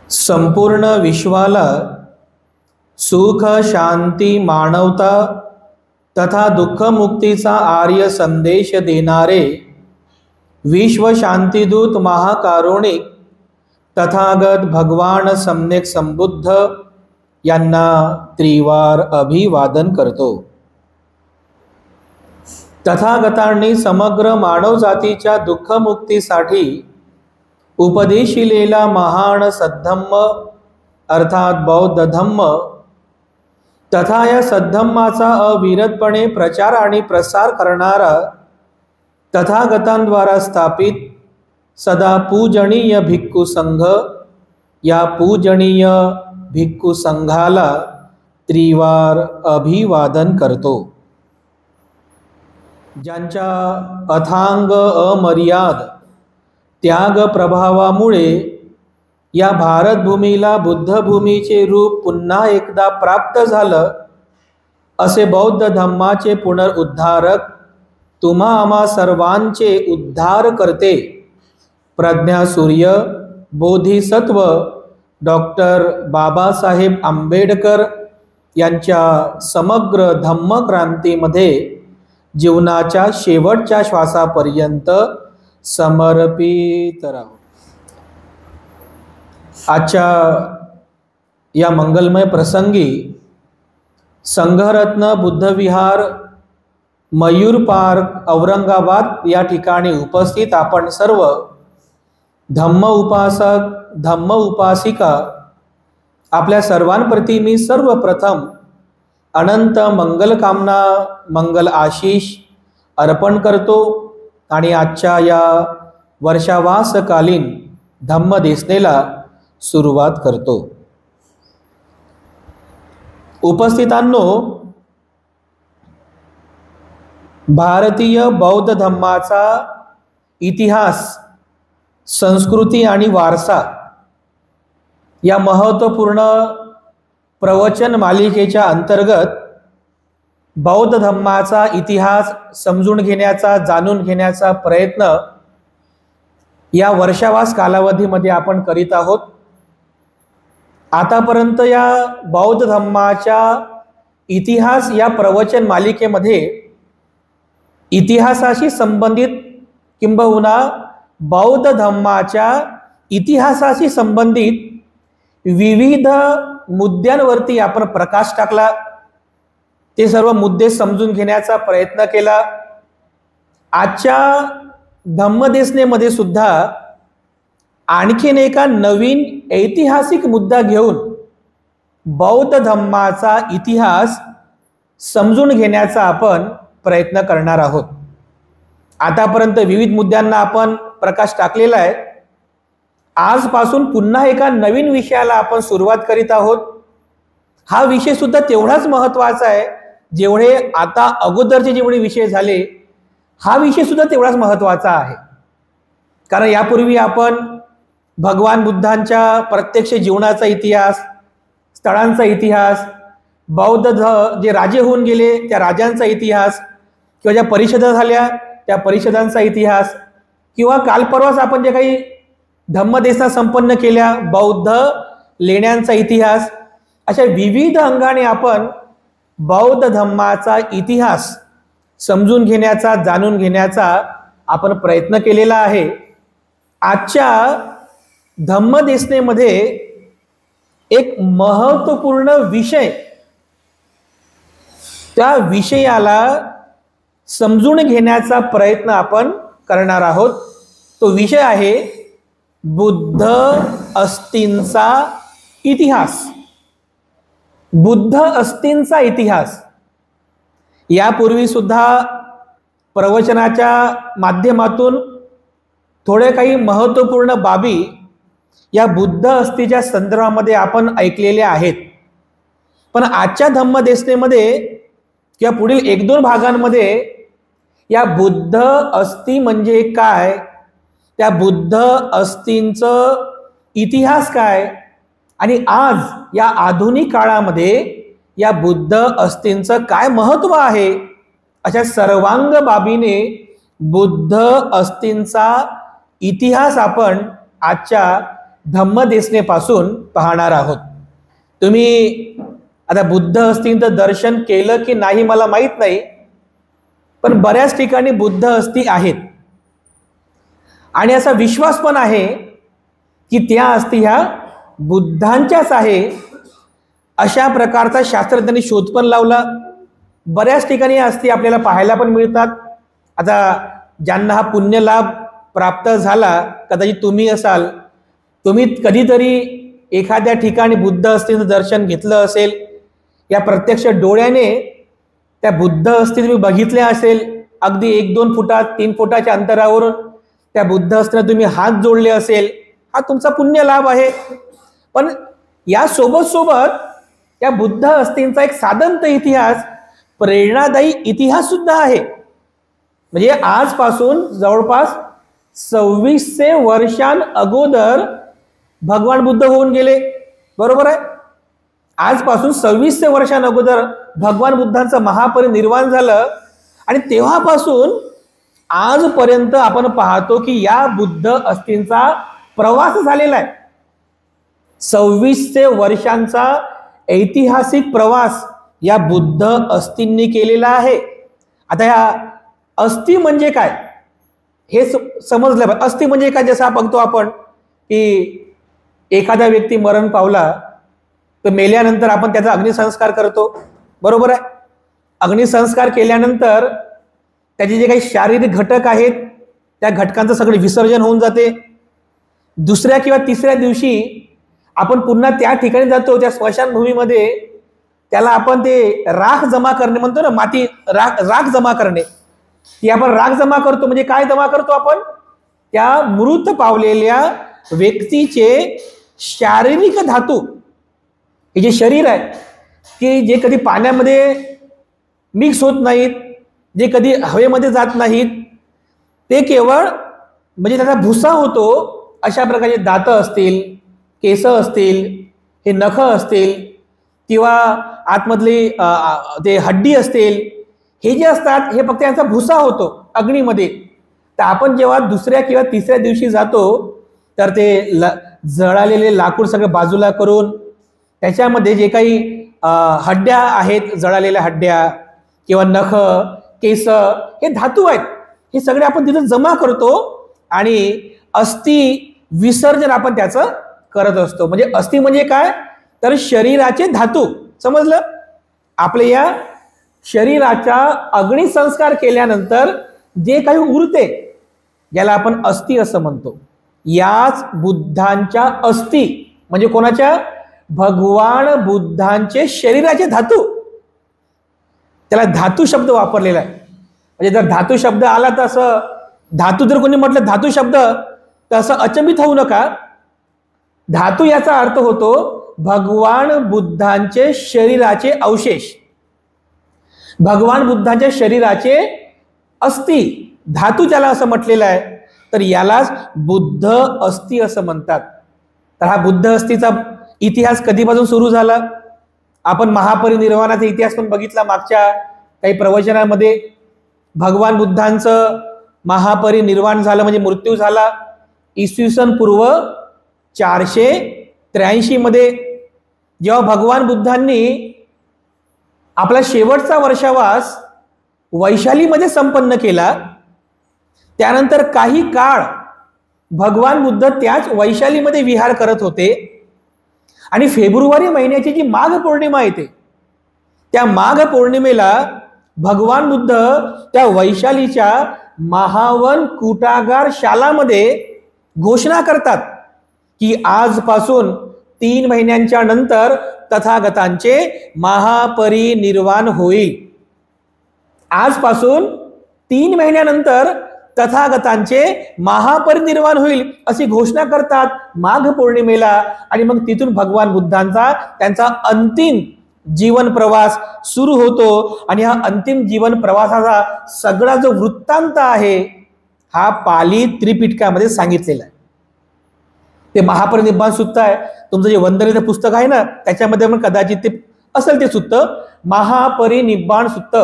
संपूर्ण विश्वाला सुख, शांती, मानवता तथा दुःखमुक्तीचा आर्य संदेश देणारे विश्व शांतिदूत महाकारुणिक तथागत भगवान सम्यक संबुद्ध यांना त्रिवार अभिवादन करतो। तथागतांनी समग्र मानवजातीच्या दुःखमुक्तीसाठी उपदेशिलेला महान सद्धम्म अर्थात बौद्ध धम्म तथा या सद्धम्माचा अविरतपणे प्रचार आणि प्रसार करणारा तथागतांद्वारा स्थापित सदा पूजनीय भिक्खू संघ, या पूजनीय भिक्खू संघाला त्रिवार अभिवादन करतो। ज्यांच्या अथांग अमर्याद त्याग प्रभावामुळे या भारतभूमीला बुद्धभूमीचे रूप पुन्हा एकदा प्राप्त झालं, असे बौद्ध धम्माचे पुनरुद्धारक, तुम्हा आम्हा सर्वांचे उद्धार करते प्रज्ञासूर्य बोधिसत्व डॉक्टर बाबासाहेब आंबेडकर यांच्या समग्र धम्मक्रांतीमध्ये जीवनाच्या शेवटच्या श्वासापर्यंत समर्पित राहू। आजच्या या मंगलमय प्रसंगी संघरत्न बुद्धविहार मयूर पार्क औरंगाबाद या ठिकाणी उपस्थित आपण सर्व धम्म उपासक, धम्म उपासिका, आपल्या सर्वांप्रती मी सर्वप्रथम अनंत मंगल कामना, मंगल आशीष अर्पण करतो आणि आजच्या या वर्षावासकालीन धम्म देसनेला सुरुवात करतो। उपस्थितांनो, भारतीय बौद्ध धम्माचा इतिहास, संस्कृती आणि वारसा या महत्त्वपूर्ण प्रवचन मालिकेच्या अंतर्गत बौद्ध धम्माचा इतिहास समजून घेण्याचा, जाणून घेण्याचा प्रयत्न या वर्षावास कालावधीमध्ये आपण करीत आहोत। आतापर्यंत या बौद्ध धम्माच्या इतिहास या प्रवचन मालिकेमध्ये इतिहासाशी संबंधित किंबहुना बौद्ध धम्माच्या इतिहासाशी संबंधित विविध मुद्द्यांवरती आपण प्रकाश टाकला, ते सर्व मुद्दे समजून घेण्याचा प्रयत्न केला। आजच्या धम्मदेसनेमध्ये सुद्धा आणखीन एका नवीन ऐतिहासिक मुद्दा घेऊन बौद्ध धम्माचा इतिहास समजून घेण्याचा आपण प्रयत्न करणार आहोत। आतापर्यंत विविध मुद्द्यांना आपण प्रकाश टाकलेला आहे। आजपासून पुन्हा एका नवीन विषयाला आपण सुरुवात करीत आहोत। हा विषय सुद्धा तेवढाच महत्त्वाचा आहे जेवढे आता अगोदरचे जेवढे विषय झाले, हा विषय सुद्धा तेवढाच महत्त्वाचा आहे। कारण यापूर्वी आपण भगवान बुद्धांच्या प्रत्यक्ष जीवनाचा इतिहास, स्थळांचा इतिहास, बौद्ध जे राजे होऊन गेले त्या राजांचा इतिहास, किंवा ज्या परिषदा झाल्या त्या परिषदांचा इतिहास, किंवा काल परवाच आपण जे काही धम्मदेसना संपन्न केल्या बौद्ध लेण्यांचा इतिहास, अशा विविध अंगाने आपण बौद्ध धम्माचा इतिहास समजून घेण्याचा, जाणून घेण्याचा आपण प्रयत्न केलेला आहे। आजच्या धम्मदेसनेमध्ये एक महत्त्वपूर्ण विषय, त्या विषयाला समजून घेण्याचा प्रयत्न आपण करणार आहोत। तो विषय आहे बुद्ध अस्थींचा इतिहास। बुद्ध अस्थींचा इतिहास यापूर्वी सुद्धा प्रवचनाच्या माध्यमातून थोडे काही महत्त्वपूर्ण बाबी या बुद्ध अस्थीच्या संदर्भामध्ये आपण ऐकलेल्या आहेत। पण आजच्या धम्मदेसनेमध्ये किंवा पुढील 1-2 भागांमध्ये या बुद्ध अस्थी म्हणजे काय, त्या बुद्ध अस्थींचं इतिहास काय, आणि आज या आधुनिक काळामध्ये या बुद्ध अस्थींचं काय महत्त्व आहे, अशा सर्वांग बाबीने बुद्ध अस्थींचा इतिहास आपण आजच्या धम्मदेसनेपासून पाहणार आहोत. तुम्ही आता बुद्ध असतील तर दर्शन केलं की नाही मला माहीत नाही, पण बऱ्याच ठिकाणी बुद्ध अस्थी आहेत आणि असा विश्वास पण आहे की त्या अस्थी ह्या बुद्धांच्याच आहे. अशा प्रकारचा शास्त्रज्ञांनी शोध पण लावला. बऱ्याच ठिकाणी अस्थी आपल्याला पाहायला पण मिळतात. आता ज्यांना हा पुण्य लाभ प्राप्त झाला, कदाचित तुम्ही असाल, तुम्ही कधीतरी एखाद्या ठिकाणी बुद्ध अस्थीचं दर्शन घेतलं असेल, या प्रत्यक्ष डोळ्याने त्या बुद्ध अस्थी तुम्ही बघितल्या असेल. अगदी 1-2 फुटात 3 फुटाच्या अंतरावर त्या बुद्ध अस्थीला तुम्ही हात जोडले असेल, हा तुमचा पुण्य लाभ आहे. पण या सोबत या बुद्ध अस्थींचा एक साधंत इतिहास, प्रेरणादायी इतिहास सुद्धा आहे. म्हणजे आजपासून जवळपास 2600 वर्षां अगोदर भगवान बुद्ध होऊन गेले. बरोबर आहे. आजपासून 2600 वर्षां अगोदर भगवान बुद्धांचं महापरिनिर्वाण झालं आणि तेव्हापासून आजपर्यंत आपण पाहतो की या बुद्ध अस्थींचा प्रवास झालेला आहे. 2600 वर्षांचा ऐतिहासिक प्रवास या बुद्ध अस्थींनी केलेला आहे. आता या अस्थी म्हणजे काय हे समजलं पाहिजे. अस्थी म्हणजे काय, जसं बघतो आपण की एखादा व्यक्ती मरण पावला तर मेल्यानंतर आपण त्याचा अग्निसंस्कार करतो. बरोबर आहे. अग्निसंस्कार केल्यानंतर त्याचे जे काही शारीरिक घटक आहेत त्या घटकांचं सगळे विसर्जन होऊन जाते. दुसऱ्या किंवा तिसऱ्या दिवशी आपण पुन्हा त्या ठिकाणी जातो, त्या स्मशानभूमीमध्ये. त्याला आपण ते राख जमा करणे म्हणतो ना, माती राख जमा करणे. ती आपण राख जमा करतो. म्हणजे काय जमा करतो आपण? त्या मृत पावलेल्या व्यक्तीचे शारीरिक धातू, हे जे शरीर आहे की जे कधी पाण्यामध्ये मिक्स होत नाहीत, जे कधी हवेमध्ये जात नाहीत, ते केवळ म्हणजे त्याचा भुसा होतो. अशा प्रकारचे दात असतील, केस असतील, हे नख असतील किंवा आतमधली ते हड्डी असतील, हे जे असतात हे फक्त यांचा भुसा होतो अग्नीमध्ये. तर आपण जेव्हा दुसऱ्या किंवा तिसऱ्या दिवशी जातो तर ते जळालेले लाकूड सगळं बाजूला करून त्याच्यामध्ये जे काही हड्ड्या आहेत, जळालेल्या हड्ड्या किंवा नख, केस, हे धातू आहेत, हे सगळे आपण तिथं जमा करतो आणि अस्थी विसर्जन आपण त्याचं करत असतो. म्हणजे अस्थी म्हणजे काय, तर शरीराचे धातू. समजलं? आपल्या या शरीराचा अग्निसंस्कार केल्यानंतर जे काही उरते, ज्याला आपण अस्थी असं म्हणतो, याच बुद्धांच्या अस्थी. म्हणजे कोणाच्या? भगवान बुद्धांचे शरीराचे धातू. त्याला धातू शब्द वापरलेला आहे. म्हणजे जर धातू शब्द आला तर असं, धातू जर कोणी म्हटलं धातू शब्द, तर असं अचंबित होऊ नका. धातू याचा अर्थ होतो भगवान बुद्धांचे शरीराचे अवशेष, भगवान बुद्धांच्या शरीराचे अस्थी. धातू ज्याला असं म्हटलेलं आहे, तर यालाच बुद्ध अस्थी असं म्हणतात. तर हा बुद्ध अस्थीचा इतिहास कधीपासून सुरू झाला? आपण महापरिनिर्वाणाचा इतिहास पण बघितला मागच्या काही प्रवचनामध्ये. भगवान बुद्धांचं महापरिनिर्वाण झालं म्हणजे मृत्यू झाला इसवी सन पूर्व 483 मध्ये. जेव्हा भगवान बुद्धांनी आपला शेवटचा वर्षावास वैशालीमध्ये संपन्न केला, त्यानंतर काही काळ भगवान बुद्ध त्याच वैशालीमध्ये विहार करत होते आणि फेब्रुवारी महिन्याची जी माघ पौर्णिमा येते, त्या माघ पौर्णिमेला भगवान बुद्ध त्या वैशालीच्या महावन कुटागार शालामध्ये घोषणा करतात की आजपासून 3 महिन्यांच्या नंतर तथागतांचे महापरिनिर्वाण होईल. आजपासून 3 महिन्यानंतर तथागतांचे महापरिनिर्वाण होईल अशी घोषणा करतात माघ पौर्णिमेला. आणि मग तिथून भगवान बुद्धांचा त्यांचा अंतिम जीवन प्रवास सुरू होतो. आणि हा अंतिम जीवन प्रवासाचा सगळा जो वृत्तांत आहे हा पाली त्रिपिटकामध्ये सांगितलेला आहे. ते महापरिनिर्वाण सुत्त आहे. तुमचं जे वंदनीय पुस्तक आहे ना, त्याच्यामध्ये पण कदाचित ते असेल ते सुत्त, महापरिनिर्वाण सुत्त.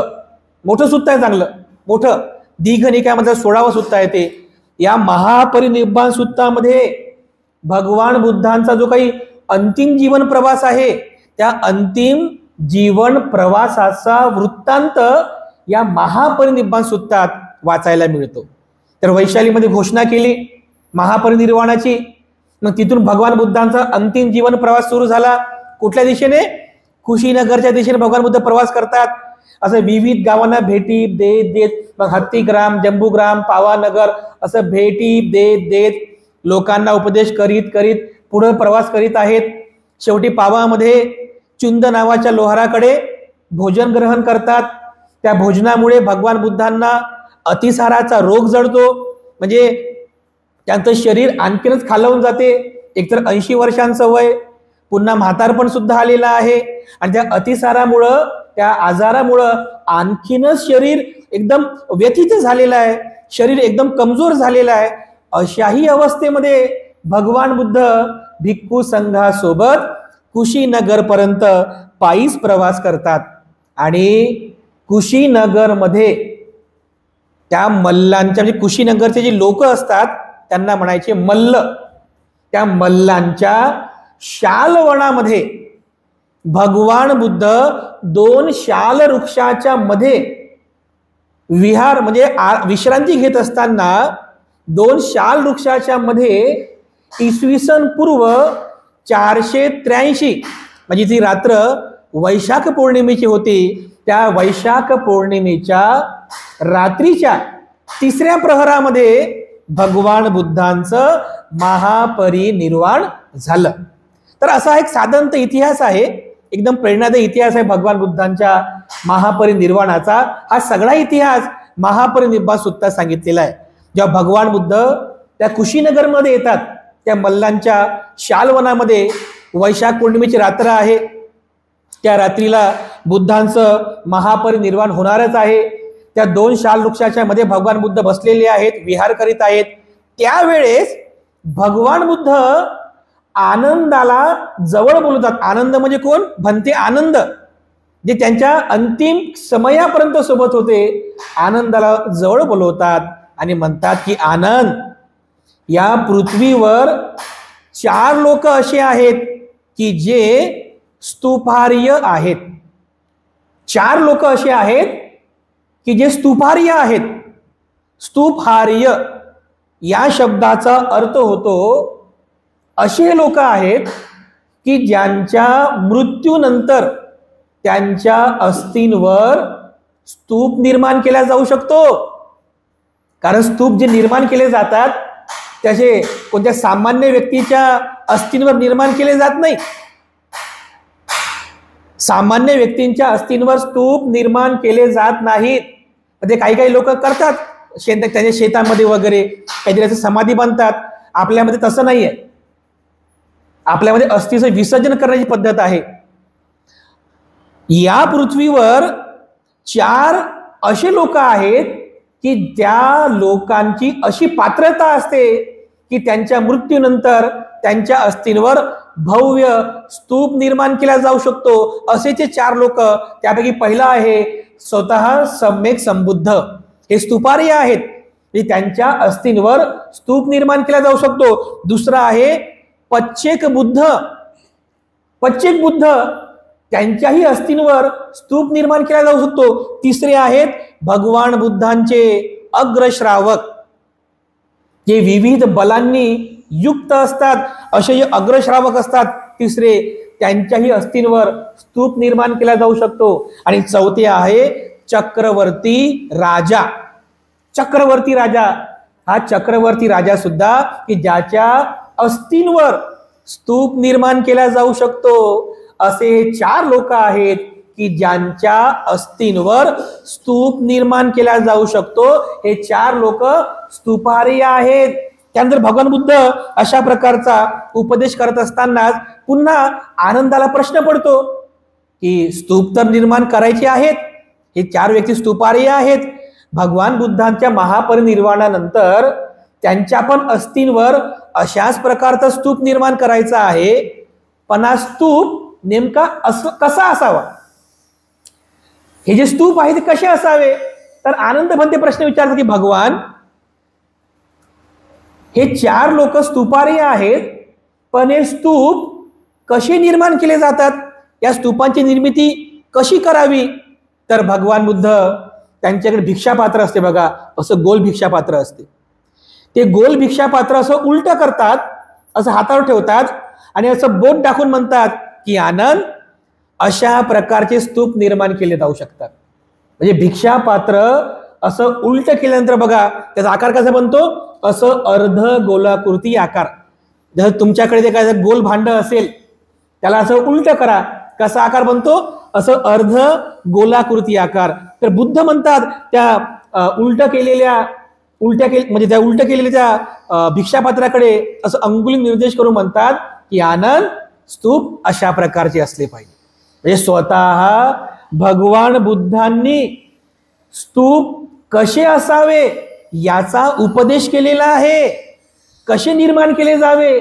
मोठं सुत्त आहे, चांगलं मोठं. दीघनिकामध्ये 16वं सुत्त आहे ते. या महापरिनिर्वाण सुत्तामध्ये भगवान बुद्धांचा जो काही अंतिम जीवन प्रवास आहे, त्या अंतिम जीवन प्रवासाचा वृत्तांत या महापरिनिर्वाण सूत्रात वाचायला मिळतो. तर वैशालीमध्ये घोषणा केली महापरिनिर्वाणाची. मग तिथून भगवान बुद्धांचा अंतिम जीवन प्रवास सुरू झाला. कुठल्या दिशेने? कुशीनगरच्या दिशेने भगवान बुद्ध प्रवास करतात. असं विविध गावांना भेटी देत देत, मग हत्तीग्राम, जंबूग्राम, पावानगर असं भेटी देत देत लोकांना उपदेश करीत करीत पुढे प्रवास करीत आहेत. शेवटी पावामध्ये चुंद नावाच्या लोहाराकडे भोजन ग्रहण करतात. त्या भोजनामुळे भगवान बुद्धांना अतिसाराचा रोग जडतो. म्हणजे त्यांचं शरीर आणखीनच खालावून जाते. एकतर 80 वर्षांचं वय, पुन्हा म्हातारपण सुद्धा आलेलं आहे, आणि त्या अतिसारामुळं, त्या आजारामुळं आणखीनच शरीर एकदम व्यथित झालेलं आहे, शरीर एकदम कमजोर झालेलं आहे. अशाही अवस्थेमध्ये भगवान बुद्ध भिक्खू संघासोबत कुशीनगरपर्यंत पायीच प्रवास करतात. आणि कुशीनगरमध्ये त्या मल्लांच्या, म्हणजे कुशीनगरचे जे लोक असतात त्यांना म्हणायचे मल्ल, त्या मल्लांच्या शालवनामध्ये भगवान बुद्ध 2 शाल वृक्षाच्या मध्ये विहार, म्हणजे विश्रांती घेत असताना 2 शाल वृक्षाच्या मध्ये इसवी सन पूर्व 483, म्हणजे ती रात्र वैशाख पौर्णिमेची होती. त्या वैशाख पौर्णिमेच्या रात्रीच्या 3ऱ्या प्रहरामध्ये भगवान बुद्धांचं महापरिनिर्वाण झालं. तर असा एक साधारणतः इतिहास आहे, एकदम प्रेरणादायी इतिहास आहे भगवान बुद्धांच्या महापरिनिर्वाणाचा. हा सगळा इतिहास महापरिनिर्वाण सूत्रात सांगितलेला आहे. जेव्हा भगवान बुद्ध त्या कुशीनगरमध्ये येतात, त्या मल्लांच्या शालवनामध्ये वैशाख पौर्णिमेची रात्र आहे, त्या रात्रीला बुद्धांचं महापरिनिर्वाण होणारच आहे. त्या 2 शाल वृक्षाच्या मध्ये भगवान बुद्ध बसलेले आहेत, विहार करीत आहेत. त्यावेळेस भगवान बुद्ध आनंदाला जवळ बोलवतात. आनंद म्हणजे कोण? भंते आनंद, जे त्यांच्या अंतिम समयापर्यंत सोबत होते. आनंदाला जवळ बोलवतात आणि म्हणतात की आनंद, या पृथ्वीवर 4 लोक असे आहेत की जे स्तुपार्य आहेत. 4 लोक असे आहेत की जे स्तुपार्य आहेत. स्तुपार्य या शब्दाचा अर्थ होतो असे लोक आहेत की ज्यांच्या मृत्यूनंतर त्यांच्या अस्थींवर स्तूप निर्माण केला जाऊ शकतो. कारण स्तूप जे निर्माण केले जातात त्याचे कोणत्या सामान्य व्यक्तीच्या अस्थींवर निर्माण केले जात नाही. सामान्य व्यक्तींच्या अस्थींवर स्तूप निर्माण केले जात नाहीत. म्हणजे काही लोक करतात, त्यांच्या शेतामध्ये वगैरे काहीतरी असं समाधी बांधतात. आपल्यामध्ये तसं नाहीये. आपल्यामध्ये अस्थीचं विसर्जन करण्याची पद्धत आहे. या पृथ्वीवर 4 असे लोक आहेत की त्या लोकांची अशी पात्रता असते की त्यांच्या मृत्यूनंतर त्यांच्या अस्थींवर भव्य स्तूप निर्माण केला जाऊ शकतो. असे ते 4 लोक. त्यापैकी पहिला आहे स्वतः सम्यक संबुद्ध. हे स्तुपार्य आहेत, त्यांच्या अस्थींवर स्तूप निर्माण केला जाऊ शकतो. दुसरा आहे पच्चेक बुद्ध. पच्चेक बुद्ध, त्यांच्याही अस्थींवर स्तूप निर्माण केला जाऊ शकतो. तिसरे आहेत भगवान बुद्धांचे अग्रश्रावक, जे विविध बलांनी युक्त असतात. असे जे अग्रश्रावक असतात तिसरे, त्यांच्याही अस्थींवर स्तूप निर्माण केला जाऊ शकतो. आणि चौथे आहे चक्रवर्ती राजा. चक्रवर्ती राजा, हा चक्रवर्ती राजा सुद्धा की ज्याच्या अस्थींवर स्तूप निर्माण केला जाऊ शकतो. असे 4 लोक आहेत की ज्यांच्या अस्थींवर स्तूप निर्माण केला जाऊ शकतो. हे 4 लोक स्तुपार्य आहेत. त्यानंतर भगवान बुद्ध अशा प्रकारचा उपदेश करत असताना पुन्हा आनंदाला प्रश्न पडतो की स्तूप तर निर्माण करायचे आहेत, हे 4 व्यक्ती स्तुपार्य आहेत. भगवान बुद्धांच्या महापरिनिर्वाणानंतर त्यांच्या पण अस्थींवर अशाच प्रकारचा स्तूप निर्माण करायचा आहे. पण हा स्तूप नेमका कसा असावा? हे जे स्तूप आहे ते कसे असावे? तर आनंद भंते प्रश्न विचारतात की भगवान, हे 4 लोक स्तुपार्य आहेत, पण हे स्तूप कसे निर्माण केले जातात, या स्तूपांची निर्मिती कशी करावी, तर भगवान बुद्ध त्यांच्याकडे भिक्षापात्र असते बघा, असं गोल भिक्षापात्र असते. ते गोल भिक्षापात्र असं उलट करतात, असं हातावर ठेवतात आणि असं बोट दाखवून म्हणतात की आनंद, अशा प्रकारचे स्तूप निर्माण केले जाऊ शकतात. म्हणजे भिक्षापात्र असं उलट केल्यानंतर बघा त्याचा आकार कसा बनतो, असं अर्ध गोलाकृती आकार. जर तुमच्याकडे जे काय गोल भांड असेल त्याला असं उलट करा, कसा आकार बनतो, असं अर्ध गोलाकृती आकार. तर बुद्ध म्हणतात त्या उलट केलेल्या त्या भिक्षापात्राकडे असं अंगुली निर्देश करून म्हणतात की आनंद, स्तूप अशा प्रकारचे असले पाहिजे. म्हणजे स्वतः भगवान बुद्धांनी स्तूप कसे असावे याचा उपदेश केलेला आहे, कसे निर्माण केले जावे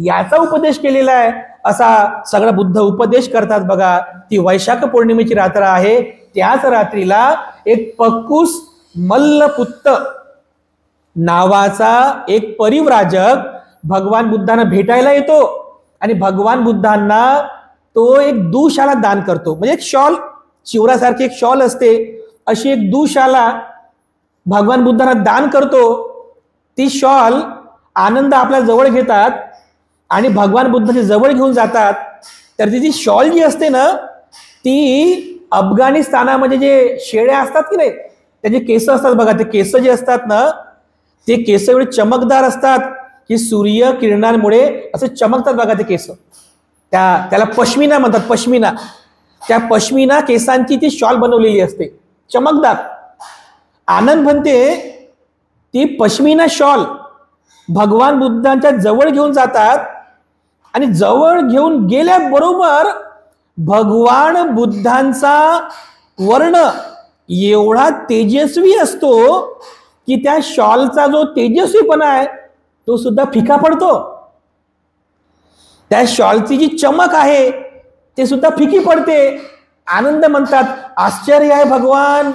याचा उपदेश केलेला आहे. असा सगळा बुद्ध उपदेश करतात बघा. ती वैशाख पौर्णिमेची रात्र आहे. त्याच रात्रीला एक पक्कूस मल्लपुत्त नावाचा एक परिव्राजक भगवान बुद्धांना भेटायला येतो आणि भगवान बुद्धांना तो एक दुशाला दान करतो. म्हणजे एक शॉल, शिवरासारखी एक शॉल असते, अशी एक दुशाला भगवान बुद्धांना दान करतो. ती शॉल आनंद आपल्या जवळ घेतात आणि भगवान बुद्धाच्या जवळ घेऊन जातात. तर ती शॉल जी असते ना, ती अफगाणिस्तानामध्ये जे शेळ्या असतात की नाही, त्याचे केस असतात बघा, ते केस जे असतात ना, ते केस एवढे चमकदार असतात की सूर्य किरणांमुळे असं चमकतात बघा ते केस. त्याला पश्मिना म्हणतात, पश्मिना. त्या पश्मिना केसांची ती शॉल बनवलेली असते, चमकदार. आनंद म्हणते ती पश्मिना शॉल भगवान बुद्धांच्या जवळ घेऊन जातात आणि जवळ घेऊन गेल्याबरोबर भगवान बुद्धांचा वर्ण एवढा तेजस्वी असतो की त्या शॉलचा जो तेजस्वीपणा आहे तो सुद्धा फिका पडतो. त्या शॉलची जी चमक आहे ते सुद्धा फिकी पडते. आनंद म्हणतात आश्चर्य आहे भगवान,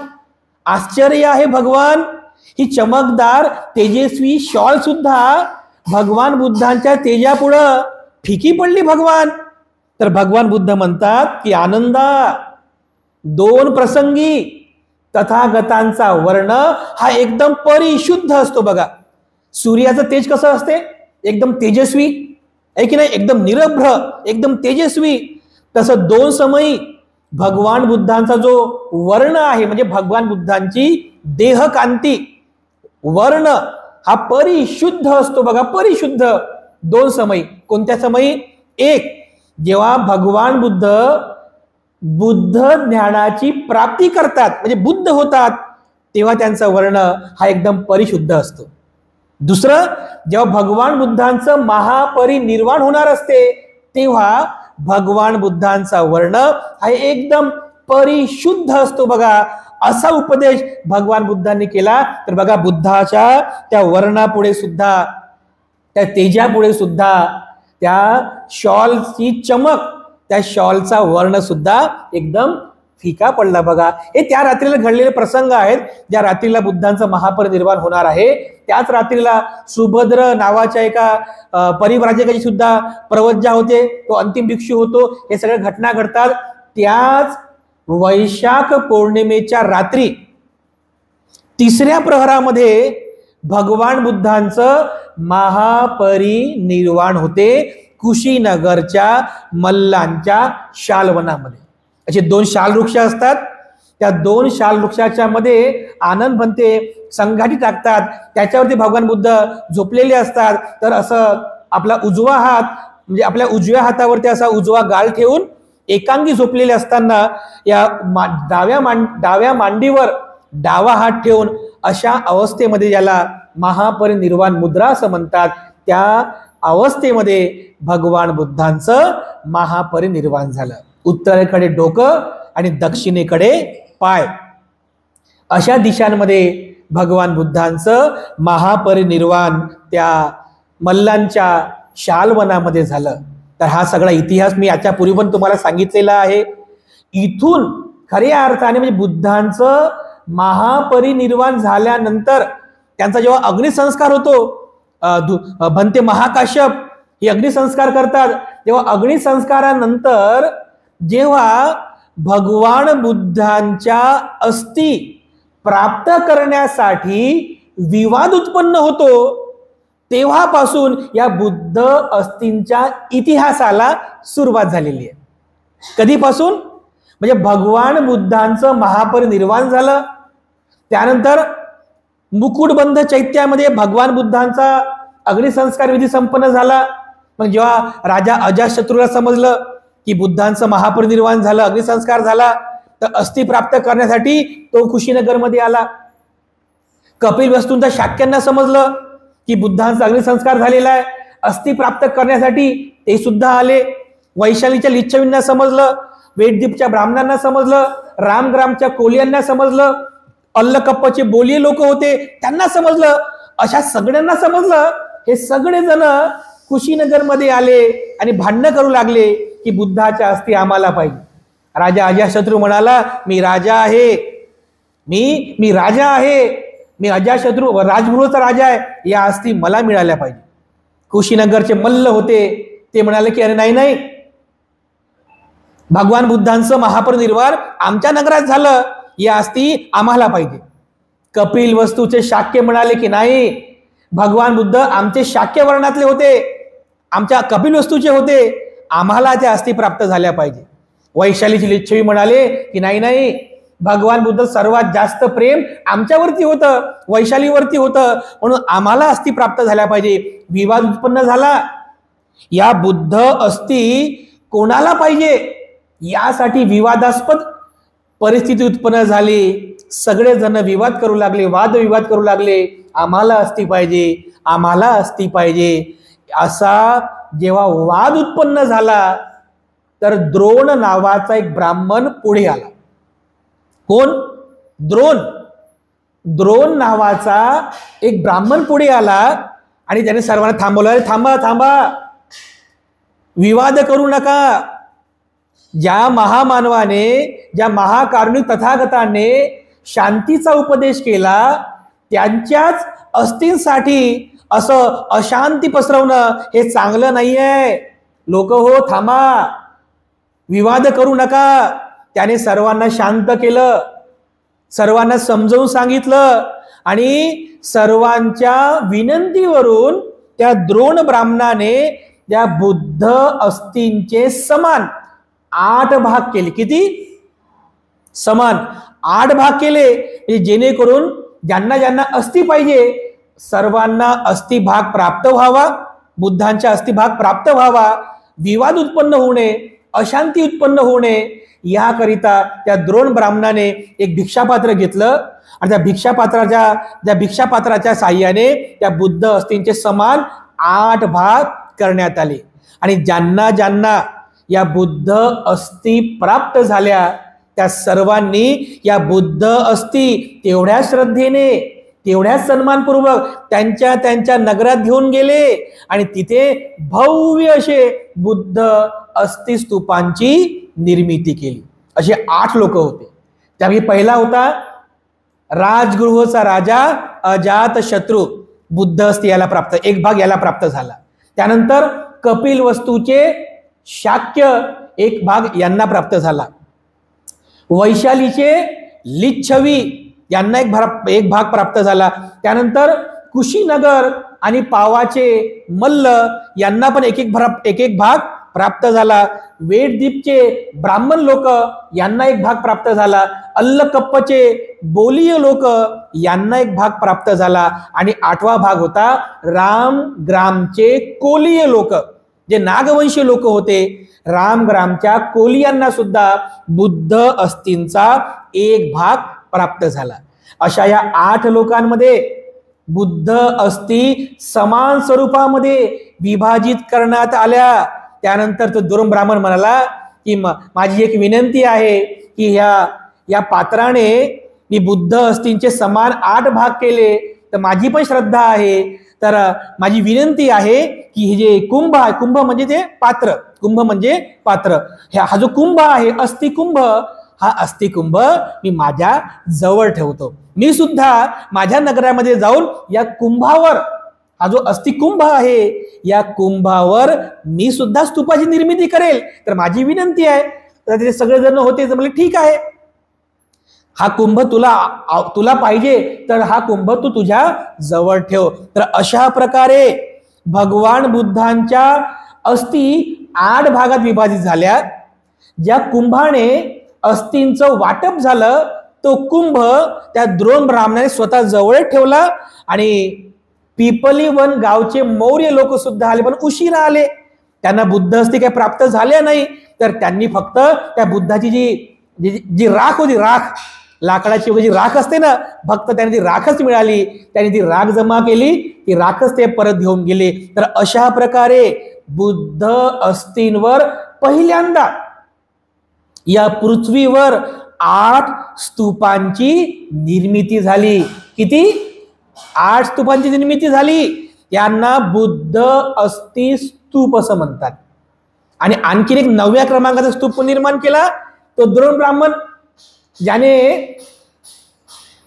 आश्चर्य आहे भगवान, ही चमकदार तेजस्वी शॉल सुद्धा भगवान बुद्धांच्या तेजापुढं फिकी पडली भगवान. तर भगवान बुद्ध म्हणतात की आनंदा, दोन प्रसंगी तथागतांचा वर्ण हा एकदम परिशुद्ध असतो बघा. सूर्याचं तेज कसं असते, एकदम तेजस्वी आहे की नाही, एकदम निरभ्र, एकदम तेजस्वी. तसं दोन समयी भगवान बुद्धांचा जो वर्ण आहे, म्हणजे भगवान बुद्धांची देहकांती, वर्ण हा परिशुद्ध असतो बघा, परिशुद्ध. दोन समयी. कोणत्या समयी? एक, जेव्हा भगवान बुद्ध ज्ञानाची प्राप्ती करतात, म्हणजे बुद्ध होतात, तेव्हा त्यांचा वर्ण हा एकदम परिशुद्ध असतो. दुसरं, जेव्हा भगवान बुद्धांचं महापरिनिर्वाण होणार असते तेव्हा भगवान बुद्धांचा वर्ण हा एकदम परिशुद्ध असतो बघा. असा उपदेश भगवान बुद्धांनी केला. तर बघा, बुद्धाच्या त्या वर्णापुढे सुद्धा, त्या तेजापुढे सुद्धा त्या शॉलची चमक, त्या शॉलचा वर्ण सुद्धा एकदम फिका पडला बघा. हे त्या रात्रीला घडलेले प्रसंग आहेत, ज्या रात्रीला बुद्धांचं महापरिनिर्वाण होणार आहे. त्याच रात्रीला सुभद्र नावाच्या एका परिव्राजकाची सुद्धा प्रवज्जा होते, तो अंतिम भिक्षू होतो. हे सगळे घटना घडतात त्याच वैशाख पौर्णिमेच्या रात्री. तिसऱ्या प्रहरामध्ये भगवान बुद्धांचं महापरिनिर्वाण होते कुशीनगरच्या मल्लांच्या शालवनामध्ये. असे दोन शाल वृक्ष असतात, त्या दोन शाल वृक्षाच्या मध्ये आनंद म्हणते संघाटी टाकतात, त्याच्यावरती भगवान बुद्ध झोपलेले असतात. तर असं आपला उजवा हात, म्हणजे आपल्या उजव्या हातावरती असा उजवा गाल ठेवून एकांगी झोपलेले असताना या डाव्या मांडीवर डावा हात ठेवून अशा अवस्थेमध्ये, ज्याला महापरिनिर्वाण मुद्रा असं म्हणतात, त्या अवस्थेमध्ये भगवान बुद्धांचं महापरिनिर्वाण झालं. उत्तरेकडे डोकं आणि दक्षिणेकडे पाय, अशा दिशांमध्ये भगवान बुद्धांचं महापरिनिर्वाण त्या मल्लांच्या शालवनामध्ये झालं. तर हा सगळा इतिहास मी याच्यापूर्वी पण तुम्हाला सांगितलेला आहे. इथून खऱ्या अर्थाने म्हणजे बुद्धांचं महापरिनिर्वाण झाल्यानंतर त्यांचा जेव्हा अग्निसंस्कार होतो, भंते महाकाश्यप हे अग्निसंस्कार करतात. तेव्हा अग्निसंस्कारानंतर जेव्हा भगवान बुद्धांच्या अस्थी प्राप्त करण्यासाठी विवाद उत्पन्न होतो, तेव्हापासून या बुद्ध अस्थींच्या इतिहासाला सुरुवात झालेली आहे. कधीपासून? म्हणजे भगवान बुद्धांचं महापरिनिर्वाण झालं, त्यानंतर मुकुटबंध चैत्यामध्ये भगवान बुद्धांचा अग्निसंस्कार विधी संपन्न झाला. मग जेव्हा राजा अजातशत्रूला समजलं की बुद्धांचं महापरिनिर्वाण झालं, अग्निसंस्कार झाला, तर अस्थी प्राप्त करण्यासाठी तो कुशीनगरमध्ये आला. कपिल वस्तूंच्या शाक्यांना समजलं की बुद्धांचा अग्निसंस्कार झालेला आहे, अस्थी प्राप्त करण्यासाठी ते सुद्धा आले. वैशालीच्या लिच्छवींना समजलं, वेददीपच्या ब्राह्मणांना समजलं, रामग्रामच्या कोलियांना समजलं, अल्लकप्पाचे बोलिये लोक होते त्यांना समजलं, अशा सगळ्यांना समजलं. हे सगळे जण कुशीनगरमध्ये आले आणि भांडणं करू लागले की बुद्धाच्या अस्थी आम्हाला पाहिजे. राजा अजातशत्रू म्हणाला, मी राजा आहे, मी राजा आहे, मी अजातशत्रू राजगृहाचा राजा आहे, या अस्थी मला मिळाल्या पाहिजे. कुशीनगरचे मल्ल होते ते म्हणाले की अरे नाही, भगवान बुद्धांचं महापरिनिर्वाण आमच्या नगरात झालं, या अस्थी आम्हाला पाहिजे. कपिल वस्तूचे शाक्य म्हणाले की नाही, भगवान बुद्ध आमचे शाक्य वर्णातले होते, आमच्या कपिल वस्तूचे होते, आम्हाला त्या अस्थी प्राप्त झाल्या पाहिजे. वैशालीची लिच्छवी म्हणाले की नाही, भगवान बुद्ध सर्वात जास्त प्रेम आमच्यावरती होतं, वैशालीवरती होतं, म्हणून आम्हाला अस्थी प्राप्त झाल्या पाहिजे. विवाद उत्पन्न झाला. या बुद्ध अस्थी कोणाला पाहिजे यासाठी विवादास्पद परिस्थिती उत्पन्न झाली. सगळेजण विवाद करू लागले, वादविवाद करू लागले, आम्हाला अस्थी पाहिजे, आम्हाला अस्थी पाहिजे. असा जेव्हा वाद उत्पन्न झाला तर द्रोण नावाचा एक ब्राह्मण पुढे आला. कोण? द्रोण नावाचा एक ब्राह्मण पुढे आला आणि त्याने सर्वांना थांबवलं. थांबा, विवाद करू नका. ज्या महामानवाने, ज्या महाकारुणिक तथागताने शांतीचा उपदेश केला, त्यांच्याच अस्थींसाठी असं अशांती पसरवणं हे चांगलं नाहीये. लोक हो, थांबा, विवाद करू नका. त्याने सर्वांना शांत केलं, सर्वांना समजावून सांगितलं आणि सर्वांच्या विनंतीवरून त्या द्रोण ब्राह्मणाने त्या बुद्ध अस्थींचे समान 8 भाग केले. किती? समान 8 भाग केले, जेणेकरून ज्यांना ज्यांना अस्थी पाहिजे सर्वांना अस्थी भाग प्राप्त व्हावा, बुद्धांच्या अस्थी भाग प्राप्त व्हावा, विवाद उत्पन्न होणे, अशांती उत्पन्न होणे, याकरिता त्या द्रोण ब्राह्मणाने एक भिक्षापात्र घेतलं आणि त्या भिक्षापात्राच्या साह्याने त्या बुद्ध अस्थींचे समान 8 भाग करण्यात आले. आणि ज्यांना ज्यांना या बुद्ध अस्थी प्राप्त झाल्या त्या सर्वांनी या बुद्ध अस्थी तेवढ्या श्रद्धेने, तेवढ्याच सन्मानपूर्वक त्यांच्या त्यांच्या नगरात घेऊन गेले आणि तिथे भव्य असे बुद्ध अस्थी स्तूपांची निर्मिती केली. असे 8 लोक होते. त्यापैकी पहिला होता राजगृहचा राजा अजातशत्रू. बुद्ध अस्थी याला प्राप्त, एक भाग याला प्राप्त झाला. त्यानंतर कपिल वस्तूचे शाक्य एक भाग यांना प्राप्त झाला. वैशालीचे लिच्छवी यांना एक भाग प्राप्त झाला. त्यानंतर कुशीनगर आणि पावाचे मल्ल यांना पण एक एक भाग प्राप्त झाला. वेददीपचे ब्राह्मण लोक यांना एक भाग प्राप्त झाला. अल्लकप्पचे बोलीय लोक यांना एक भाग प्राप्त झाला. आणि 8वा भाग होता रामग्रामचे कोलीय लोक, जे नागवंशी लोक होते. रामग्रामच्या कोलियांना सुद्धा बुद्ध अस्थींचा एक भाग प्राप्त झाला. अशा या 8 लोकांमध्ये बुद्ध अस्थी समान स्वरूपामध्ये विभाजित करण्यात आल्या. त्यानंतर तो द्रोण ब्राह्मण म्हणाला की माझी एक विनंती आहे की या पात्राने मी बुद्ध अस्थींचे समान 8 भाग केले, तर माझी पण श्रद्धा आहे, तर माझी विनंती आहे की हे जे कुंभ आहे, कुंभ म्हणजे ते पात्र, कुंभ म्हणजे पात्र, हा जो कुंभ आहे अस्थि कुंभ, हा अस्थि कुंभ मी माझ्या जवळ ठेवतो. मी सुद्धा माझ्या नगरामध्ये जाऊन या कुंभावर हा जो अस्थिकुंभ आहे, या कुंभावर मी सुद्धा स्तूपाची निर्मिती करेल, तर माझी विनंती आहे. तर ते सगळेजण होते, तर म्हणले ठीक आहे, हा कुंभ तुला पाहिजे तर हा कुंभ तू तुझ्या जवळ ठेव. तर अशा प्रकारे भगवान बुद्धांच्या अस्थी 8 भागात विभाजित झाल्या. ज्या कुंभाने अस्थींचं वाटप झालं तो कुंभ त्या द्रोण ब्राह्मणाने स्वतः जवळ ठेवला. आणि पिपली वन गावचे मौर्य लोक सुद्धा आले, पण उशिरा आले. त्यांना बुद्ध अस्थी काही प्राप्त झाल्या नाही, तर त्यांनी फक्त त्या बुद्धाची जी राख होती, राख लाकडाची वगैरे राख असते ना, फक्त त्यांनी ती राखच मिळाली. त्यांनी ती राख जमा केली, ती राखच ते परत घेऊन गेले. तर अशा प्रकारे बुद्ध अस्थींवर पहिल्यांदा या पृथ्वीवर 8 स्तूपांची निर्मिती झाली. किती? 8 स्तूपांची निर्मिती झाली. यांना बुद्ध अस्थी स्तूप असं म्हणतात. आणि आणखीन एक 9व्या क्रमांकाचा स्तूप निर्माण केला तो द्रोण ब्राह्मण, ज्याने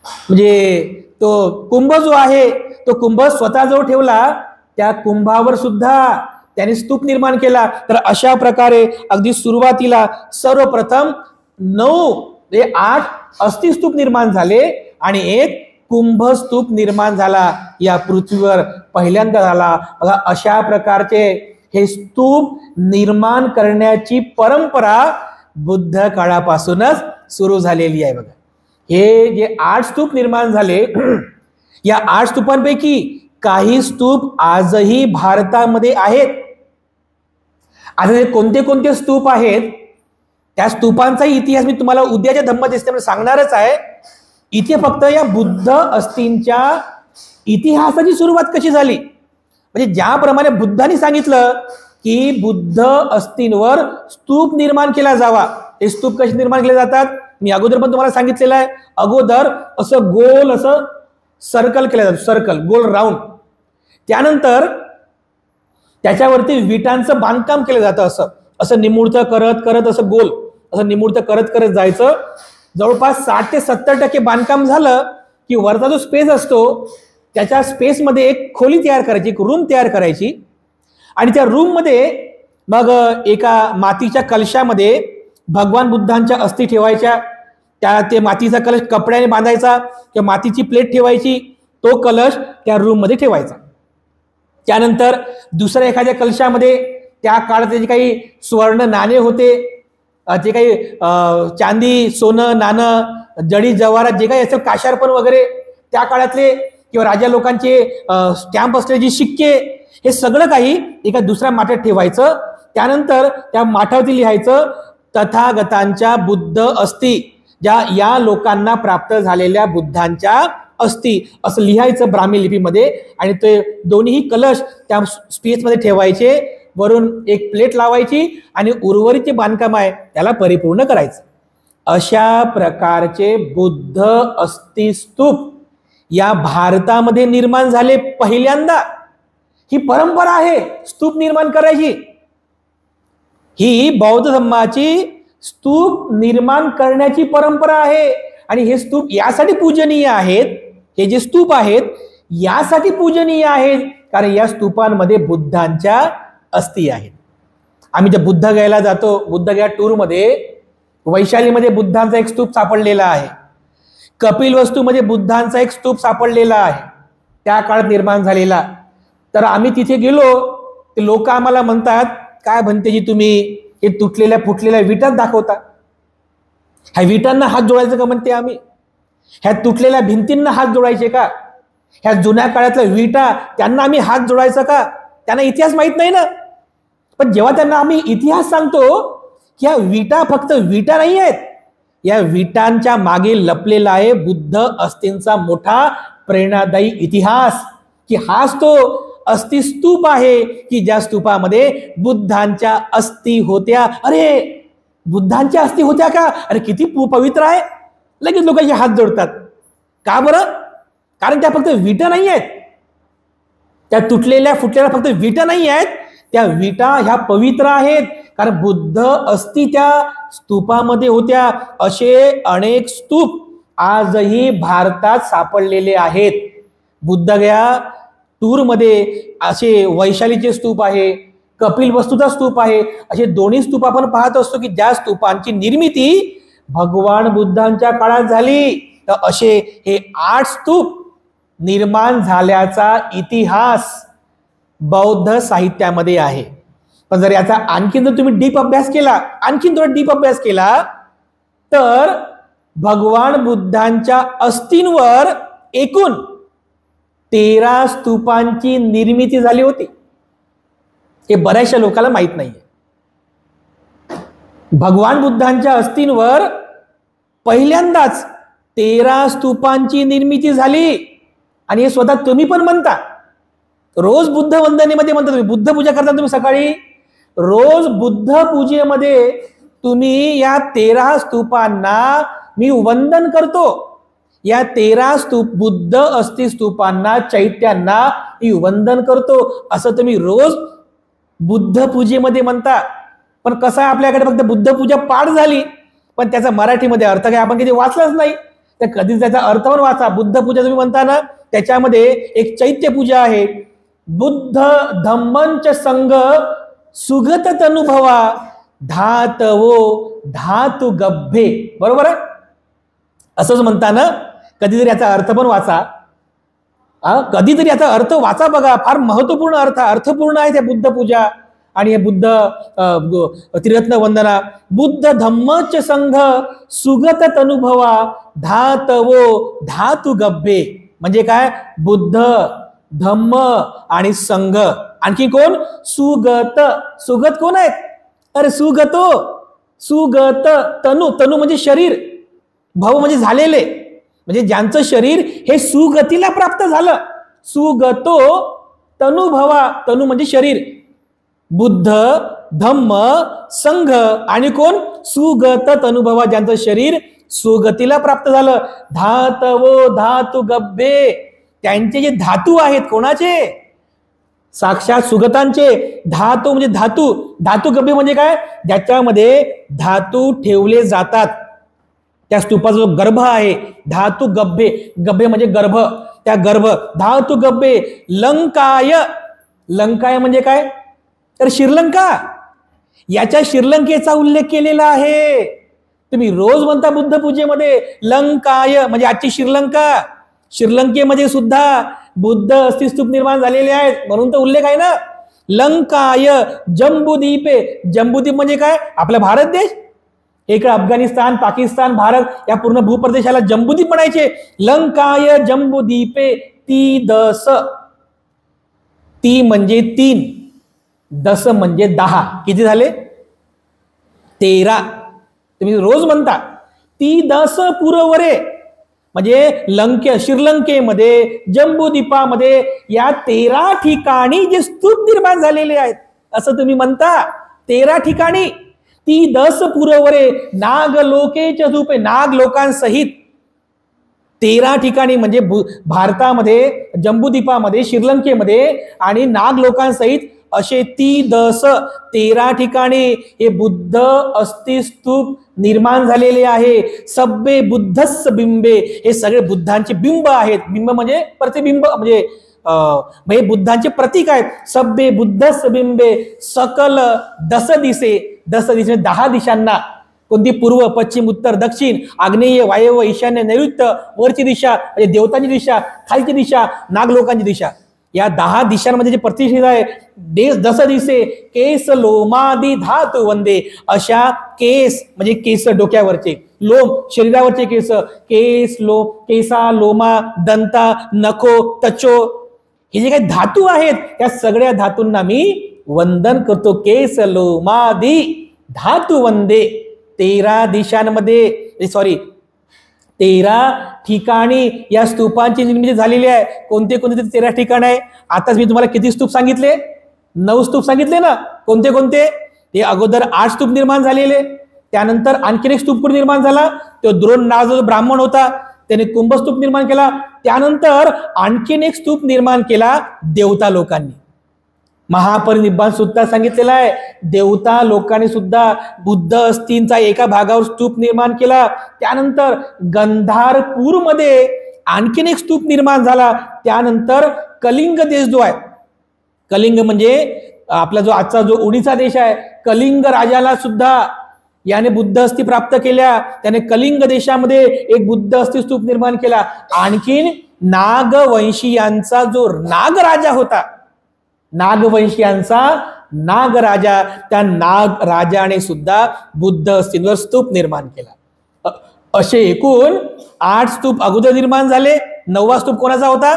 म्हणजे तो कुंभ जो आहे तो कुंभ स्वतःजवळ ठेवला. त्या कुंभावर सुद्धा त्याने स्तूप निर्माण केला. तर अशा प्रकारे अगदी सुरुवातीला सर्वप्रथम 8 अस्थि स्तूप निर्माण झाले आणि एक कुंभ स्तूप निर्माण झाला. या पृथ्वीवर पहिल्यांदा झाला. बघा, अशा प्रकारचे हे स्तूप निर्माण करण्याची परंपरा बुद्ध काळापासूनच सुरू झालेली आहे. बघा, हे जे 8 स्तूप निर्माण झाले, या 8 स्तूपांपैकी काही स्तूप आजही भारतामध्ये आहेत. आता कोणते कोणते स्तूप आहेत त्या स्तूपांचा इतिहास मी तुम्हाला उद्याच्या धम्मदेशमध्ये सांगणारच आहे. इथे फक्त या बुद्ध अस्थींच्या इतिहासाची सुरुवात कशी झाली, म्हणजे ज्याप्रमाणे बुद्धांनी सांगितलं की बुद्ध अस्थींवर स्तूप निर्माण केला जावा. ते स्तूप कसे निर्माण केले जातात मी अगोदर पण तुम्हाला सांगितलेलं आहे. अगोदर असं गोल असं सर्कल केलं जातं, सर्कल गोल राऊंड. त्यानंतर त्याच्यावरती विटांचं बांधकाम केलं जातं. असं असं निमुळतं करत करत असं गोल असं निमुळतं करत करत जायचं. जवळपास 60 ते 70% बांधकाम झालं की वरचा जो स्पेस असतो त्याच्या स्पेसमध्ये एक खोली तयार करायची, एक रूम तयार करायची. आणि त्या रूम मध्ये मग एका मातीच्या कलशामध्ये भगवान बुद्धांच्या अस्थी ठेवायच्या. ते मातीचा कलश कपड्याने बांधायचा किंवा मातीची प्लेट ठेवायची, तो कलश त्या रूम मध्ये ठेवायचा. त्यानंतर दुसऱ्या एखाद्या कलशामध्ये त्या काळात जे काही सुवर्ण नाणे होते, जे काही चांदी सोनं नाणं जडी जवाहरात जे काही असं काशारपण वगैरे त्या काळातले किंवा राजा लोकांचे स्टॅम्प असलेले जे शिक्के, हे सगळं काही एका दुसऱ्या माठात ठेवायचं. त्यानंतर त्या माठावरती लिहायचं तथागतांच्या बुद्ध अस्थी, ज्या या लोकांना प्राप्त झालेल्या बुद्धांच्या अस्थी असं लिहायचं ब्राह्मी लिपीमध्ये. आणि ते दोन्ही कलश त्या स्पेसमध्ये ठेवायचे. वरून एक प्लेट लावायची आणि उर्वरित बांधकाम आहे त्याला परिपूर्ण करायचं. अशा प्रकारचे बुद्ध अस्थि स्तूप या भारतामध्ये निर्माण झाले पहिल्यांदा. ही परंपरा आहे स्तूप निर्माण करायची. ही बौद्ध धर्माची स्तूप निर्माण करण्याची परंपरा आहे. आणि हे स्तूप यासाठी पूजनीय आहेत, हे जे स्तूप आहेत यासाठी पूजनीय आहेत कारण या स्तूपांमध्ये बुद्धांच्या अस्थी आहेत. आम्ही जे बुद्ध गयाला जातो, बुद्ध गया टूर मध्ये वैशालीमध्ये बुद्धांचा एक स्तूप सापडलेला आहे. कपिलवस्तूमध्ये बुद्धांचा एक स्तूप सापडलेला आहे, त्या काळात निर्माण झालेला. तर आम्ही तिथे गेलो, ते लोक आम्हाला म्हणतात, काय म्हणतेजी तुम्ही हे तुटलेल्या फुटलेल्या विटात दाखवता, ह्या विटांना हात जोडायचं का म्हणते आम्ही, ह्या तुटलेल्या भिंतींना हात जोडायचे का, ह्या जुन्या काळातल्या विटा त्यांना आम्ही हात जोडायचा का. त्यांना इतिहास माहित नाही ना. पण जेव्हा त्यांना आम्ही इतिहास सांगतो की ह्या विटा फक्त विटा नाही आहेत, या विटांच्या मागे लपलेला आहे बुद्ध अस्थींचा मोठा प्रेरणादायी इतिहास, की हाच तो अस्थि स्तूप आहे की ज्या स्तूपामध्ये बुद्धांच्या अस्थी होत्या. अरे बुद्धांच्या अस्थी होत्या का, अरे किती पवित्र आहे. लगेच लोकांचे हात जोडतात. का बरं? कारण त्या फक्त विटा नाही आहेत, त्या तुटलेल्या फुटलेल्या फक्त विटा नाही आहेत, त्या विटा ह्या पवित्र आहेत. कारण बुद्ध अस्थी त्या स्तूपामध्ये होत्या. असे अनेक स्तूप आजही भारतात सापडलेले आहेत. बुद्धगया तूरमध्ये असे वैशालीचे स्तूप आहे, कपिल वस्तूचा स्तूप आहे, असे दोन्ही स्तूप आपण पाहत असतो की ज्या स्तूपांची निर्मिती भगवान बुद्धांच्या काळात झाली. तर असे हे 8 स्तूप निर्माण झाल्याचा इतिहास बौद्ध साहित्यामध्ये आहे. पण जर याचा आणखीन जर तुम्ही डीप अभ्यास केला, आणखीन थोडा डीप अभ्यास केला, तर भगवान बुद्धांच्या अस्थींवर एकूण 13 स्तूपांची निर्मिती झाली होती. हे बऱ्याचशा लोकांना माहित नाहीये. भगवान बुद्धांच्या अस्थींवर पहिल्यांदाच 13 स्तूपांची निर्मिती झाली. आणि हे स्वतः तुम्ही पण म्हणता, रोज बुद्ध वंदनेमध्ये म्हणता, तुम्ही बुद्ध पूजा करता, तुम्ही सकाळी रोज बुद्ध पूजेमध्ये तुम्ही या 13 स्तूपांना मी वंदन करतो. या 13 स्तूप बुद्ध अस्थि स्तूपांना, चैत्यांना मी वंदन करतो, असं तुम्ही रोज बुद्ध पूजेमध्ये म्हणता. पण कसं आहे, आपल्याकडे फक्त बुद्ध पूजा पाठ झाली, पण त्याचा मराठीमध्ये अर्थ काय आपण कधी वाचलाच नाही. तर कधीच त्याचा अर्थ पण वाचा. बुद्ध पूजा तुम्ही म्हणता ना, त्याच्यामध्ये एक चैत्य पूजा आहे. बुद्ध धम्मंच संघ सुगत तनुभवा धातवो धातु गभ्भे. बरोबर आहे, असंच म्हणता ना. कधीतरी याचा अर्थ पण वाचा. कधीतरी याचा अर्थ वाचा बघा. फार महत्वपूर्ण अर्थपूर्ण आहे त्या बुद्ध पूजा आणि हे बुद्ध त्रिरत्न वंदना. बुद्ध धम्मच संघ सुगत तनुभवा धातवो धातु गभ्भे. म्हणजे काय, बुद्ध, धम्म आणि संघ. आणखी कोण, सुगत. सुगत कोण आहेत, अरे सुगतो, सुगत. तनु, तनु म्हणजे शरीर, भव म्हणजे झालेले, म्हणजे ज्यांचं शरीर हे सुगतीला प्राप्त झालं. सुगतो तनुभवा, तनु म्हणजे शरीर. बुद्ध, धम्म, संघ आणि कोण, सुगत तनुभवा, ज्यांचं शरीर सुगतीला प्राप्त झालं. धातवो धातु गभ्भे. त्यांचे जे धातू आहेत, कोणाचे, साक्षात सुगतांचे. धातू म्हणजे धातू. धातु गभ्भे म्हणजे काय, ज्याच्यामध्ये धातू ठेवले जातात. त्या स्तूपाचा जो गर्भ आहे, धातु गभ्भे. गभ्भे म्हणजे गर्भ, त्या गर्भ. धातु गभ्भे लंकाय. लंकाय म्हणजे काय, तर श्रीलंका. याच्या श्रीलंकेचा उल्लेख केलेला आहे. तुम्ही रोज म्हणता बुद्ध पूजेमध्ये लंकाय म्हणजे आजची श्रीलंका. श्रीलंकेमध्ये सुद्धा बुद्ध अस्थिस्तूप निर्माण झालेले आहेत, म्हणून तर उल्लेख आहे ना. लंकाय जम्बूद्वीपे. जम्बूद्वीप म्हणजे काय, आपला भारत देश. इकडे अफगाणिस्तान, पाकिस्तान, भारत या पूर्ण भूप्रदेशाला जम्बूद्वीप म्हणायचे. लंकाय जम्बूद्वीपे ती दस. ती म्हणजे 3, दस म्हणजे 10. किती झाले, 13. तुम्ही रोज म्हणता. ती दस पुरवरे म्हणजे श्रीलंकेमध्ये, जम्बूद्वीपामध्ये या 13 ठिकाणी जे स्तूप निर्माण झालेले आहेत, असं तुम्ही म्हणता. 13 ठिकाणी. ती दस पुरवरे नाग लोकेच्या धूपे. नाग लोकांसहित 13 ठिकाणी म्हणजे भारतामध्ये, जम्बूद्वीपामध्ये, श्रीलंकेमध्ये आणि नाग लोकांसहित असे ती दस 13 ठिकाणी हे बुद्ध अस्थिस्तूप निर्माण झालेले आहे. सब्बे बुद्धस्स बिंबे. हे सगळे बुद्धांचे बिंब आहेत. बिंब म्हणजे प्रतिबिंब, म्हणजे बुद्धांचे प्रतीक आहेत. सब्बे बुद्धस्स बिंबे सकल दस दिसे. दस दिसे 10 दिशांना. कोणती, पूर्व, पश्चिम, उत्तर, दक्षिण, आग्नेय, वायव्य, ईशान्य, नैऋत्य. वरची दिशा म्हणजे देवतांची दिशा, खालची दिशा नागलोकांची दिशा. या 10 दिशांमध्ये जे प्रतिष्ठित आहे, दस दिसे केस लोमादी धातु वंदे. अशा केस म्हणजे केस डोक्यावरचे, लोम शरीरावरचे केस, केस, लोम, केसा, लोमा, दंता, नको, तचो, हे जे काही धातू आहेत, त्या सगळ्या धातूंना मी वंदन करतो. केस लोमादी धातु वंदे. 13 दिशांमध्ये, 13 ठिकाणी या स्तूपांची निर्मिती झालेली आहे. कोणते कोणते 13 ठिकाण आहे. आताच मी तुम्हाला किती स्तूप सांगितले, 9 स्तूप सांगितले ना. कोणते कोणते, ते अगोदर 8 स्तूप निर्माण झालेले. त्यानंतर आणखीन एक स्तूप निर्माण झाला, तो द्रोण नावाचा जो ब्राह्मण होता त्याने कुंभस्तूप निर्माण केला. त्यानंतर आणखीन एक स्तूप निर्माण केला देवता लोकांनी. महापरिनिब्बाण सुद्धा सांगितलेला आहे. देवता लोकांनी सुद्धा बुद्ध अस्थींचा एका भागावर स्तूप निर्माण केला. त्यानंतर गंधारपूरमध्ये आणखीन एक स्तूप निर्माण झाला. त्यानंतर कलिंग देश जो आहे, कलिंग म्हणजे आपला जो आजचा जो ओडिसा देश आहे, कलिंग राजाला सुद्धा याने बुद्ध अस्थी प्राप्त केल्या. त्याने कलिंग देशामध्ये एक बुद्ध अस्थी स्तूप निर्माण केला. आणखीन नागवंशीयांचा जो नागराजा होता, नागवंशीयांचा नागराजा, त्या नागराजाने सुद्धा बुद्ध अस्थींवर स्तूप निर्माण केला. असे एकूण 8 स्तूप अगोदर निर्माण झाले. 9वा स्तूप कोणाचा होता?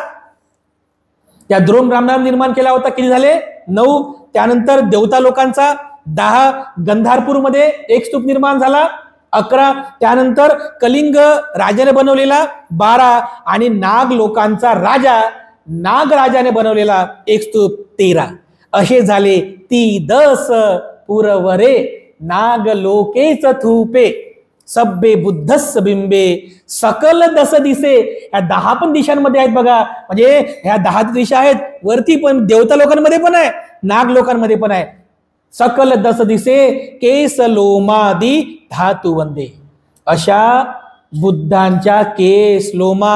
त्या द्रोण ब्राह्मणाने निर्माण केला होता. किती झाले? 9. त्यानंतर देवता लोकांचा 10, गंधारपूरमध्ये एक स्तूप निर्माण झाला 11, त्यानंतर कलिंग राजाने बनवलेला 12 आणि नाग लोकांचा राजा नागराजाने बनवलेला एक स्तूप 13. असे झाले 30 पुरवरे नाग लोकेच थूपे सब्बे बुद्धस बिंबे सकल दस दिसे. ह्या 10 पण दिशांमध्ये आहेत बघा. म्हणजे ह्या 10 दिशा आहेत, वरती पण देवता लोकांमध्ये पण आहे, नाग लोकांमध्ये पण आहे. सकल दस दिसे केस लोमादी धातू वंदे. अशा बुद्धांच्या केस, लोमा,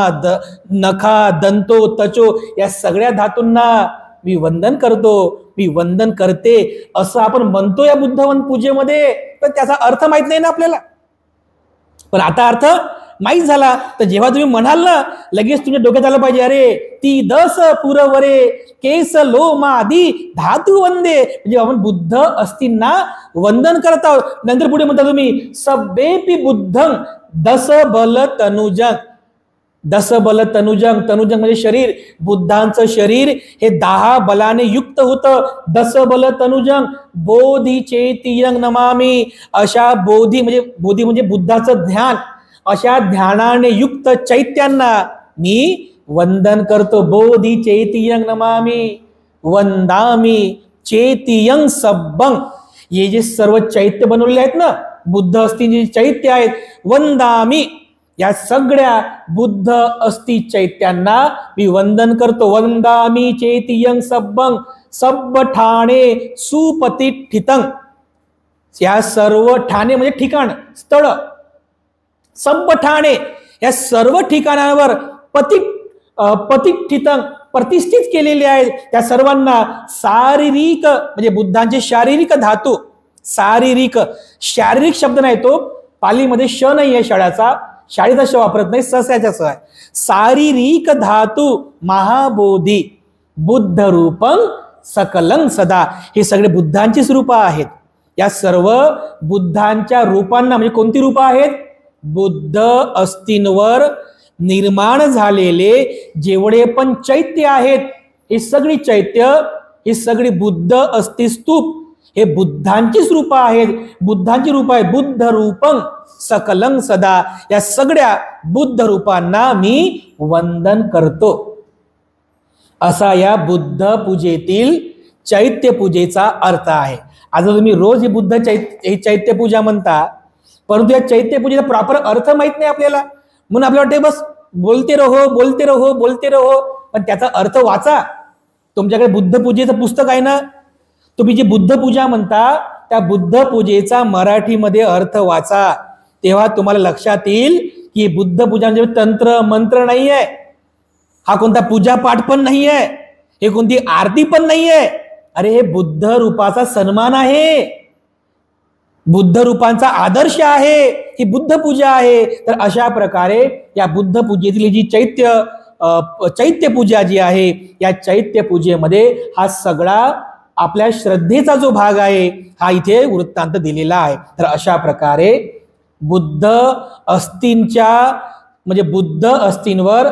नखा, दंतो, तचो या सगळ्या धातूंना मी वंदन करतो, मी वंदन करते असं आपण म्हणतो या बुद्धवंत पूजेमध्ये. पण त्याचा अर्थ माहित नाही ना आपल्याला. पण आता अर्थ माहीत झाला तर जेव्हा तुम्ही म्हणाल ना, लगेच तुमच्या डोक्यात आलं पाहिजे, अरे 30 पुरवरे केस लोमादी धातू वंदे, म्हणजे आपण बुद्ध अस्थींना वंदन करत आहोत. नंतर पुढे म्हणता तुम्ही सब्बेपि बुद्धं 10 बल तनुजं. 10 बल तनुजं, तनुजं म्हणजे शरीर. बुद्धांचं शरीर हे 10 बलाने युक्त होतं. 10 बल तनुजं बोधी चेतियं नमामि. अशा बोधी म्हणजे बुद्धाचं ध्यान, अशा ध्यानाने युक्त चैत्यांना मी वंदन करतो. बोधी चेतियं नमामि वंदामि चेतियं सब्बं. हे जे सर्व चैत्य बनवलेले आहेत ना, बुद्ध अस्थींचे चैत्य आहेत, वंदामि, या सगळ्या बुद्ध अस्थी चैत्यांना मी वंदन करतो. वंदामि चेतियं सब्बं सब्ब ठाणे सुपतिष्ठितं. या सर्व ठाणे म्हणजे ठिकाण, स्थळ. सब्ब ठाणे या सर्व ठिकाणावर प्रतिष्ठितं प्रतिष्ठित केलेले आहेत. त्या सर्वांना शारीरिक म्हणजे बुद्धांचे शारीरिक धातू, शारीरिक शब्द नाही, तो पालीमध्ये श नाही आहे, शाळेचा श वापरत नाही, सस्याचा स आहे. शारीरिक धातू महाबोधी बुद्ध रूपं सकलं सदा. हे सगळे बुद्धांची रूपं आहेत. या सर्व बुद्धांच्या रूपांना म्हणजे कोणती रूपं आहेत? बुद्ध अस्थींवर निर्माण झालेले जेवढे पण चैत्य आहेत, ही सगळी चैत्य, ही सगळी बुद्ध अस्थी स्तूप हे बुद्धांचीच रूपं आहेत. बुद्धांची रूपं आहेत. बुद्ध रूपं सकलं सदा. या सगळ्या बुद्ध रूपांना मी वंदन करतो. असा या बुद्ध पूजेतील चैत्य पूजेचा अर्थ आहे. आज तुम्ही रोज ही बुद्ध चैत्य पूजा म्हणता, परंतु या चैत्य पूजेचा प्रॉपर अर्थ माहित नाही आपल्याला. म्हणून आपल्याला वाटते बस बोलते रहो, पण त्याचा अर्थ वाचा. तुमच्याकडे बुद्ध पूजेचं पुस्तक आहे ना, तुम्ही जी बुद्ध पूजा म्हणता त्या बुद्ध पूजेचा मराठीमध्ये अर्थ वाचा. तेव्हा तुम्हाला लक्षात येईल की बुद्ध पूजा म्हणजे तंत्र मंत्र नाही आहे, हा कोणता पूजा पाठ पण नाही आहे, हे कोणती आरती पण नाही आहे. अरे हे बुद्ध रूपाचा सन्मान आहे, बुद्ध रूपांचा आदर्श आहे, ही बुद्ध पूजा आहे. तर अशा प्रकारे या बुद्ध पूजेतील जी चैत्य पूजा जी आहे, या चैत्य पूजेमध्ये हा सगळा आपल्या श्रद्धेचा जो भाग आहे हा इथे वृत्तांत दिलेला आहे. तर अशा प्रकारे बुद्ध अस्थींवर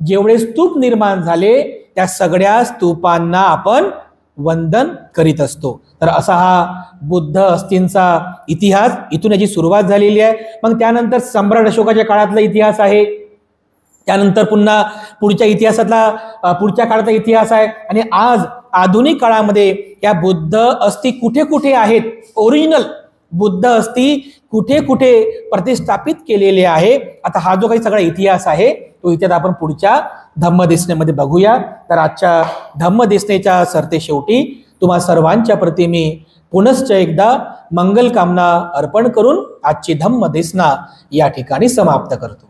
जेवढे स्तूप निर्माण झाले त्या सगळ्या स्तूपांना आपण वंदन करीत असतो. तर असा हा बुद्ध अस्थींचा इतिहास, इथून याची सुरुवात झालेली आहे. मग त्यानंतर सम्राट अशोकाच्या काळातला इतिहास आहे, त्यानंतर पुन्हा पुढच्या काळाचा इतिहास आहे. आणि आज आधुनिक काळामध्ये या बुद्ध अस्थी कुठे कुठे आहेत, ओरिजिनल बुद्ध अस्थी कुठे कुठे प्रतिष्ठापित केलेले आहे. आता हा जो काही सगळा इतिहास आहे तो इथे आपण पुढच्या धम्मदेशनेमध्ये बघूया. तर आजच्या धम्मदेशनेच्या सरतेशेवटी तुम्हा सर्वांच्या प्रती मी पुनश्च एकदा मंगल कामना अर्पण करून आजची धम्मदेशना या ठिकाणी समाप्त करतो.